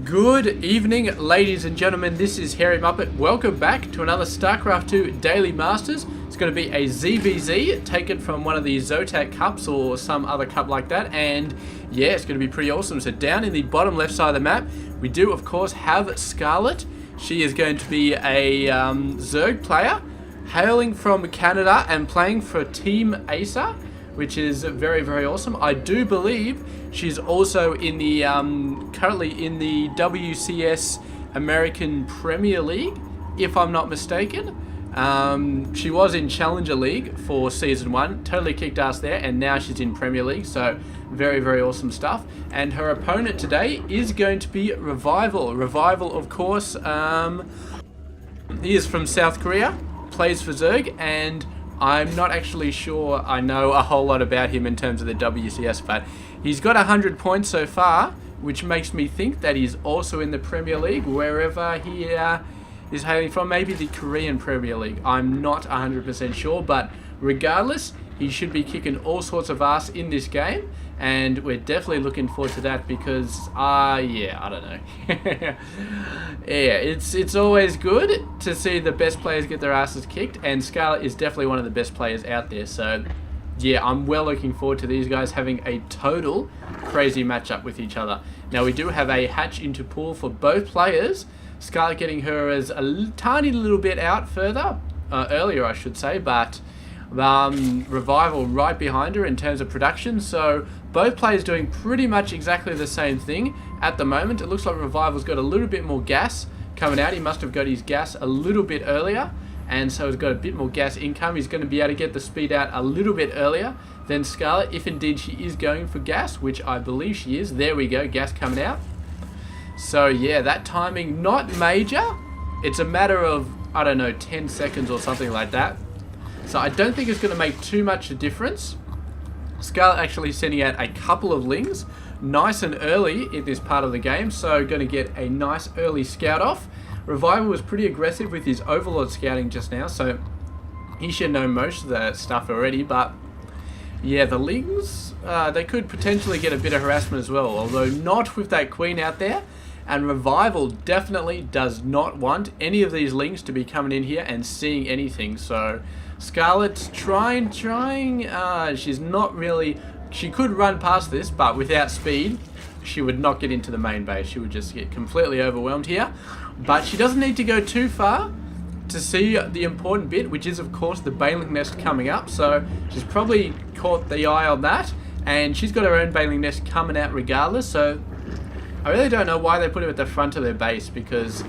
Good evening, ladies and gentlemen. This is Harry Muppet. Welcome back to another Starcraft 2 Daily Masters. It's going to be a ZvZ taken from one of the Zotac Cups or some other cup like that. And yeah, it's going to be pretty awesome. So down in the bottom left side of the map, we do, of course, have Scarlett. She is going to be a Zerg player hailing from Canada and playing for Team Acer, which is very, very awesome. I do believe she's also in the currently in the WCS American Premier League, if I'm not mistaken. She was in Challenger League for Season 1, totally kicked ass there, and now she's in Premier League, so very, very awesome stuff. And her opponent today is going to be Revival. Revival, of course, he is from South Korea, plays for Zerg, and I'm not actually sure I know a whole lot about him in terms of the WCS, but he's got 100 points so far, which makes me think that he's also in the Premier League, wherever he is hailing from, maybe the Korean Premier League. I'm not 100% sure, but regardless, he should be kicking all sorts of ass in this game, and we're definitely looking forward to that because, yeah, I don't know. Yeah, it's always good to see the best players get their asses kicked, and Scarlett is definitely one of the best players out there, so yeah, I'm well looking forward to these guys having a total crazy matchup with each other. Now, we do have a hatch into pool for both players. Scarlett getting her as a tiny little bit out further, earlier I should say, but Revival right behind her in terms of production, so both players doing pretty much exactly the same thing at the moment. It looks like Revival's got a little bit more gas coming out. He must have got his gas a little bit earlier, and so he's got a bit more gas income. He's going to be able to get the speed out a little bit earlier than Scarlett, if indeed she is going for gas, which I believe she is. There we go, gas coming out. So yeah, that timing, not major. It's a matter of, I don't know, 10 seconds or something like that. So I don't think it's going to make too much a difference. Scarlett actually sending out a couple of lings nice and early in this part of the game, so going to get a nice early scout off. Revival was pretty aggressive with his Overlord scouting just now, so he should know most of the stuff already, but yeah, the lings, they could potentially get a bit of harassment as well, although not with that queen out there. And Revival definitely does not want any of these lings to be coming in here and seeing anything. So Scarlett's trying. She's not really... She could run past this, but without speed, she would not get into the main base. She would just get completely overwhelmed here. But she doesn't need to go too far to see the important bit, which is, of course, the Baneling Nest coming up. So she's probably caught the eye on that, and she's got her own Baneling Nest coming out regardless. So I really don't know why they put it at the front of their base, because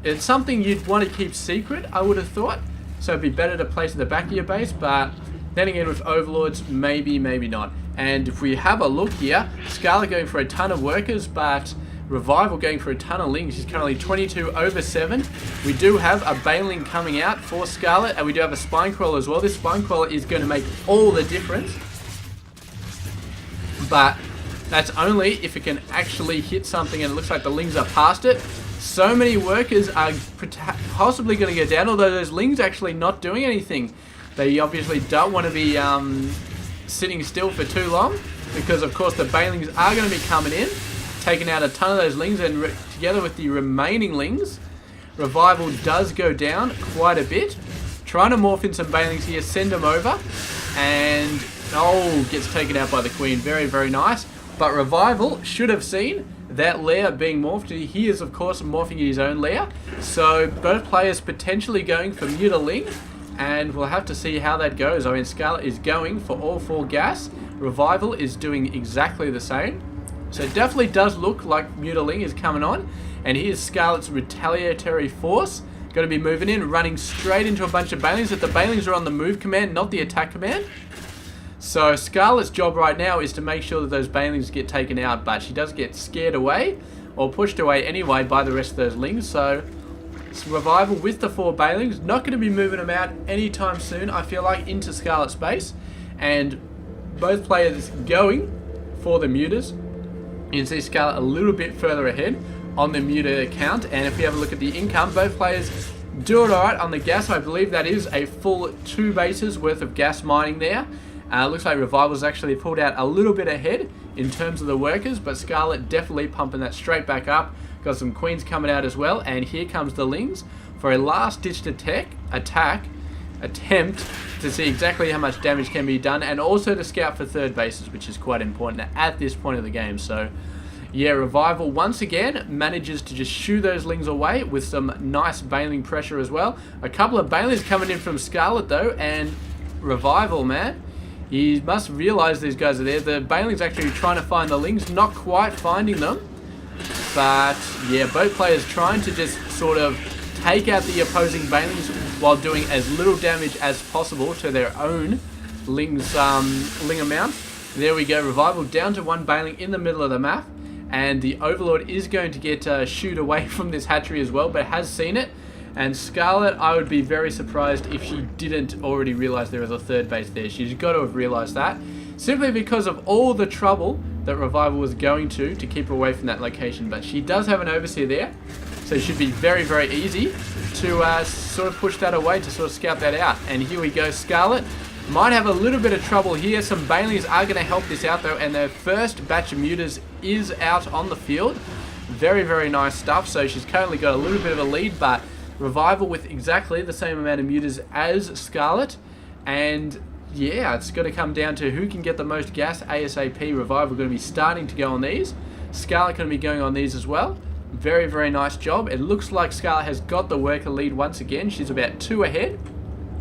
it's something you'd want to keep secret, I would have thought. So it'd be better to place it at the back of your base, but then again with Overlords, maybe not. And if we have a look here, Scarlett going for a ton of workers, but Revival going for a ton of lings. She's currently 22 over 7. We do have a Baneling coming out for Scarlett, and we do have a Spine Crawler as well. This Spine Crawler is going to make all the difference, but that's only if it can actually hit something, and it looks like the lings are past it. So many workers are possibly going to go down, although those lings actually not doing anything. They obviously don't want to be sitting still for too long, because of course the Banelings are going to be coming in, taking out a ton of those lings, and together with the remaining lings, Revival does go down quite a bit. Trying to morph in some Banelings here, send them over, and gets taken out by the Queen. Very, very nice. But Revival should have seen that lair being morphed. He is, of course, morphing in his own lair. So both players potentially going for Mutiling, and we'll have to see how that goes. I mean, Scarlett is going for all 4 gas. Revival is doing exactly the same. So it definitely does look like Mutiling is coming on. And here's Scarlett's retaliatory force. Going to be moving in, running straight into a bunch of Banelings. But the Banelings are on the move command, not the attack command. So Scarlett's job right now is to make sure that those Banelings get taken out, but she does get scared away, or pushed away anyway by the rest of those lings. So Revival with the 4 Banelings, not going to be moving them out anytime soon, I feel like, into Scarlett's base. And both players going for the mutas. You can see Scarlett a little bit further ahead on the muta count, and if we have a look at the income, both players do it alright on the gas. I believe that is a full 2 bases worth of gas mining there. Looks like Revival's actually pulled out a little bit ahead in terms of the workers, but Scarlett definitely pumping that straight back up. Got some queens coming out as well, and here comes the Lings for a last-ditched attempt to see exactly how much damage can be done, and also to scout for third bases, which is quite important at this point of the game. So yeah, Revival once again manages to just shoo those Lings away with some nice bailing pressure as well. A couple of bailings coming in from Scarlett though, and Revival, man, he must realize these guys are there. The bailing's actually trying to find the Lings, not quite finding them. But yeah, both players trying to just sort of take out the opposing bailings while doing as little damage as possible to their own Ling's Ling amount. There we go, Revival down to one bailing in the middle of the map, and the Overlord is going to get shooed away from this hatchery as well, but has seen it. And Scarlett, I would be very surprised if she didn't already realize there was a third base there. She's got to have realized that, simply because of all the trouble that Revival was going to keep her away from that location. But she does have an Overseer there, so it should be very, very easy to sort of push that away, to sort of scout that out. And here we go, Scarlett might have a little bit of trouble here. Some Bailings are going to help this out though, and their first batch of Mutas is out on the field. Very, very nice stuff. So she's currently got a little bit of a lead, but Revival with exactly the same amount of Mutas as Scarlett. And yeah, it's going to come down to who can get the most gas ASAP. Revival going to be starting to go on these. Scarlett going to be going on these as well. Very, very nice job. It looks like Scarlett has got the worker lead once again. She's about 2 ahead,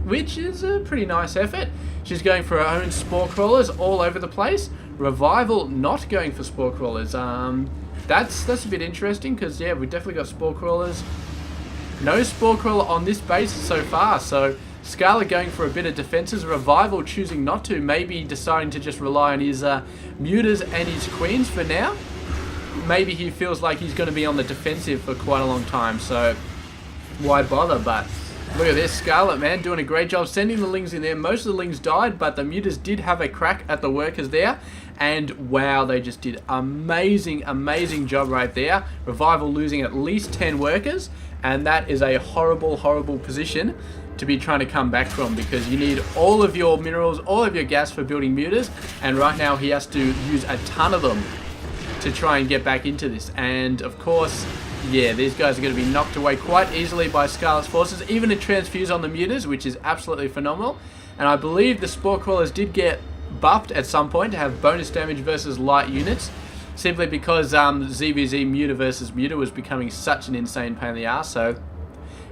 which is a pretty nice effort. She's going for her own Spore Crawlers all over the place. Revival not going for Spore Crawlers. That's a bit interesting, because yeah, we've definitely got Spore Crawlers. No Spore Crawler on this base so far, so Scarlett going for a bit of defenses. Revival choosing not to, maybe deciding to just rely on his Mutas and his Queens for now. Maybe he feels like he's going to be on the defensive for quite a long time, so why bother? But look at this, Scarlett, man, doing a great job sending the Lings in there. Most of the Lings died, but the Mutas did have a crack at the workers there. And wow, they just did amazing, amazing job right there. Revival losing at least 10 workers, and that is a horrible, horrible position to be trying to come back from, because you need all of your minerals, all of your gas for building Mutas, and right now he has to use a ton of them to try and get back into this. And of course, yeah, these guys are going to be knocked away quite easily by Scarlett's forces, even a transfuse on the Mutas, which is absolutely phenomenal. And I believe the Spore Crawlers did get buffed at some point to have bonus damage versus light units, simply because ZvZ Muta versus Muta was becoming such an insane pain in the ass. So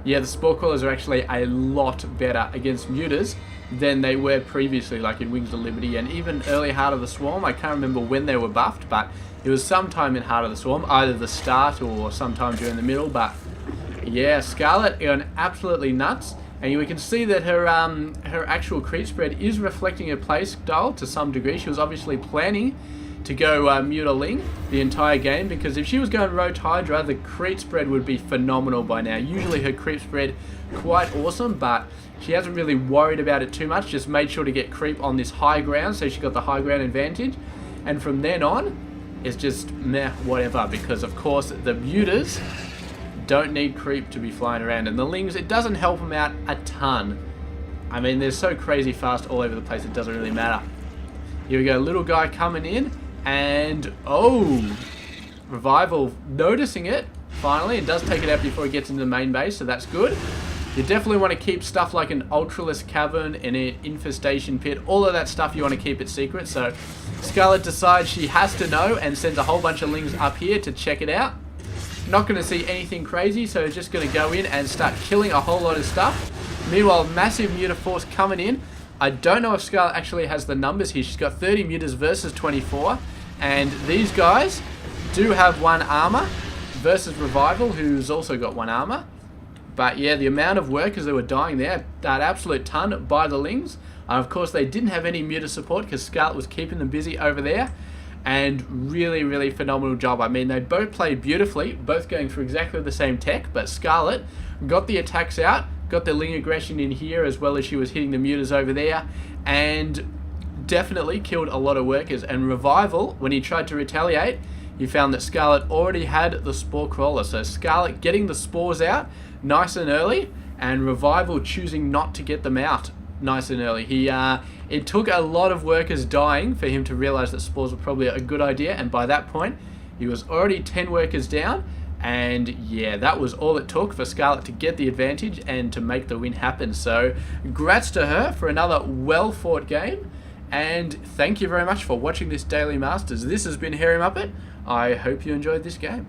yeah, the Spore Crawlers are actually a lot better against Mutas than they were previously, like in Wings of Liberty and even early Heart of the Swarm. I can't remember when they were buffed, but it was sometime in Heart of the Swarm, either the start or sometime during the middle. But yeah, Scarlett going absolutely nuts, and we can see that her actual creep spread is reflecting her play style to some degree. She was obviously planning to go Muta Ling the entire game, because if she was going Roach Hydra, the creep spread would be phenomenal by now. Usually her creep spread quite awesome, but she hasn't really worried about it too much, just made sure to get creep on this high ground, so she got the high ground advantage. And from then on, it's just meh, whatever, because of course the Mutas don't need creep to be flying around, and the Lings, it doesn't help them out a ton. I mean, they're so crazy fast all over the place, it doesn't really matter. Here we go, little guy coming in, and oh, Revival noticing it finally, and does take it out before he gets into the main base, so that's good. You definitely want to keep stuff like an Ultralisk Cavern and an Infestation Pit, all of that stuff you want to keep it secret. So Scarlett decides she has to know and sends a whole bunch of Lings up here to check it out. Not going to see anything crazy, so just going to go in and start killing a whole lot of stuff. Meanwhile, massive Muta force coming in. I don't know if Scarlett actually has the numbers here. She's got 30 Mutas versus 24, and these guys do have 1 armor versus Revival, who's also got 1 armor. But yeah, the amount of workers that were dying there, that absolute ton by the Lings. Of course, they didn't have any Muta support because Scarlett was keeping them busy over there. And really, really phenomenal job. I mean, they both played beautifully, both going for exactly the same tech, but Scarlett got the attacks out, got the Ling aggression in here, as well as she was hitting the Mutas over there, and definitely killed a lot of workers. And Revival, when he tried to retaliate, you found that Scarlett already had the Spore Crawler. So Scarlett getting the spores out nice and early, and Revival choosing not to get them out. nice and early. It took a lot of workers dying for him to realize that spores were probably a good idea, and by that point he was already 10 workers down, and yeah, that was all it took for Scarlett to get the advantage and to make the win happen. So congrats to her for another well fought game, and thank you very much for watching this Daily Masters. This has been Hairy Muppet. I hope you enjoyed this game.